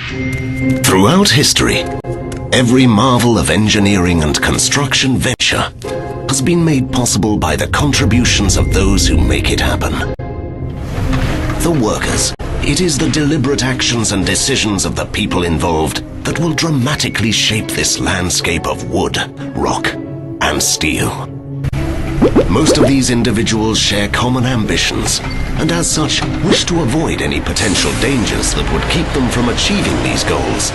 Throughout history, every marvel of engineering and construction venture has been made possible by the contributions of those who make it happen. The workers. It is the deliberate actions and decisions of the people involved that will dramatically shape this landscape of wood, rock, and steel. Most of these individuals share common ambitions, and as such wish to avoid any potential dangers that would keep them from achieving these goals.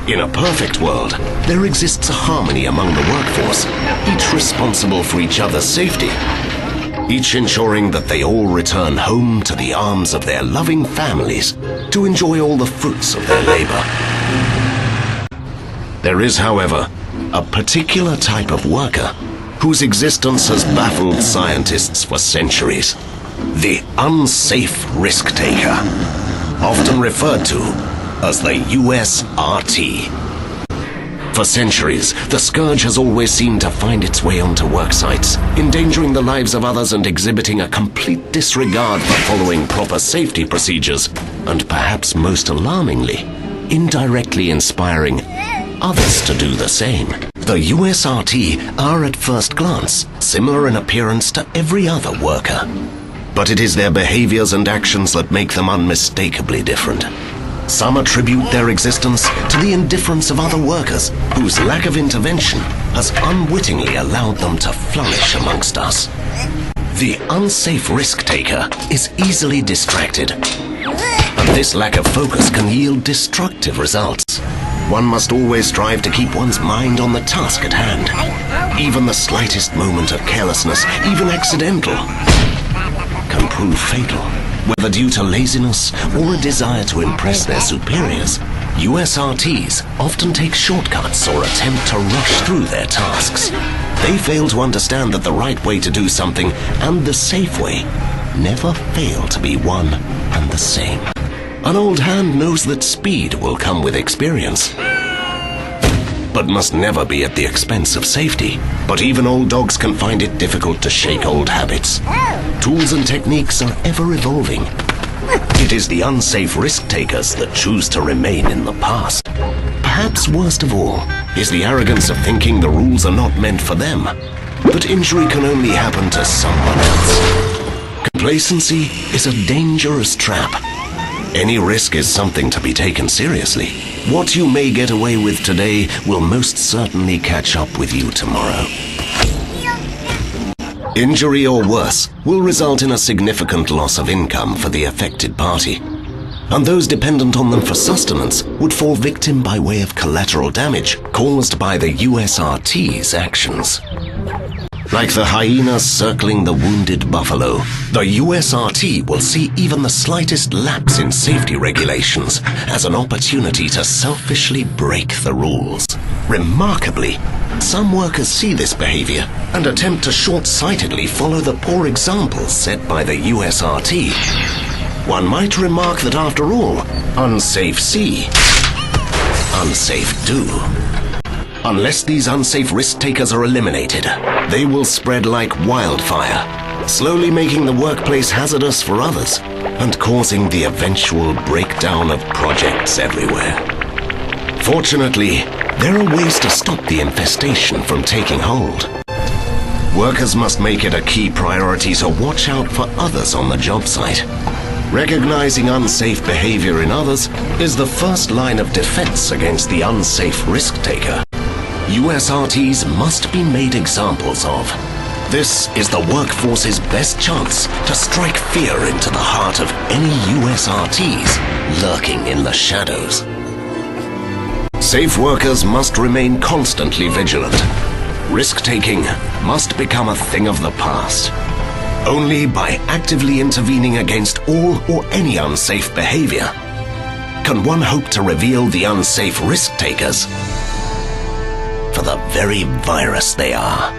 In a perfect world, there exists a harmony among the workforce, each responsible for each other's safety, each ensuring that they all return home to the arms of their loving families to enjoy all the fruits of their labor. There is, however, a particular type of worker whose existence has baffled scientists for centuries. The unsafe risk-taker, often referred to as the USRT. For centuries, the scourge has always seemed to find its way onto work sites, endangering the lives of others and exhibiting a complete disregard for following proper safety procedures, and perhaps most alarmingly, indirectly inspiring others to do the same. The USRT are at first glance similar in appearance to every other worker, but it is their behaviors and actions that make them unmistakably different. Some attribute their existence to the indifference of other workers whose lack of intervention has unwittingly allowed them to flourish amongst us. The unsafe risk-taker is easily distracted, and this lack of focus can yield destructive results. One must always strive to keep one's mind on the task at hand. Even the slightest moment of carelessness, even accidental, can prove fatal. Whether due to laziness or a desire to impress their superiors, USRTs often take shortcuts or attempt to rush through their tasks. They fail to understand that the right way to do something and the safe way never fail to be one and the same. An old hand knows that speed will come with experience, but must never be at the expense of safety. But even old dogs can find it difficult to shake old habits. Tools and techniques are ever evolving. It is the unsafe risk-takers that choose to remain in the past. Perhaps worst of all is the arrogance of thinking the rules are not meant for them, that injury can only happen to someone else. Complacency is a dangerous trap. Any risk is something to be taken seriously. What you may get away with today will most certainly catch up with you tomorrow. Injury or worse will result in a significant loss of income for the affected party, and those dependent on them for sustenance would fall victim by way of collateral damage caused by the USRT's actions. Like the hyenas circling the wounded buffalo, the USRT will see even the slightest lapse in safety regulations as an opportunity to selfishly break the rules. Remarkably, some workers see this behavior and attempt to short-sightedly follow the poor examples set by the USRT. One might remark that after all, unsafe see, unsafe do. Unless these unsafe risk-takers are eliminated, they will spread like wildfire, slowly making the workplace hazardous for others and causing the eventual breakdown of projects everywhere. Fortunately, there are ways to stop the infestation from taking hold. Workers must make it a key priority to watch out for others on the job site. Recognizing unsafe behavior in others is the first line of defense against the unsafe risk-taker. USRTs must be made examples of. This is the workforce's best chance to strike fear into the heart of any USRTs lurking in the shadows. Safe workers must remain constantly vigilant. Risk-taking must become a thing of the past. Only by actively intervening against all or any unsafe behavior can one hope to reveal the unsafe risk-takers for the very virus they are.